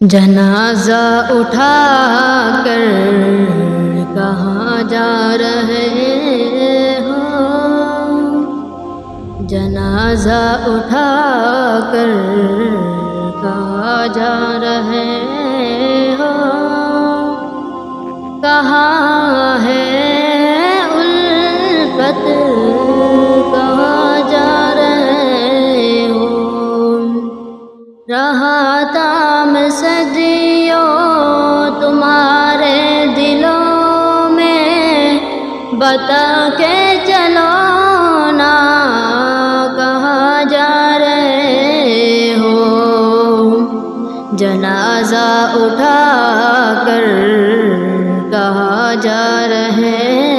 جنازہ اٹھا کر کہاں جا رہے ہو؟ جنازہ اٹھا کر کہاں جا رہے ہو؟ کہاں ہے الفت، کہاں جا رہے ہو؟ رہا تام صدیوں تمہارے دلوں میں، بتا کے چلو نا کہاں جا رہے ہو؟ جنازہ اٹھا کر کہاں جا رہے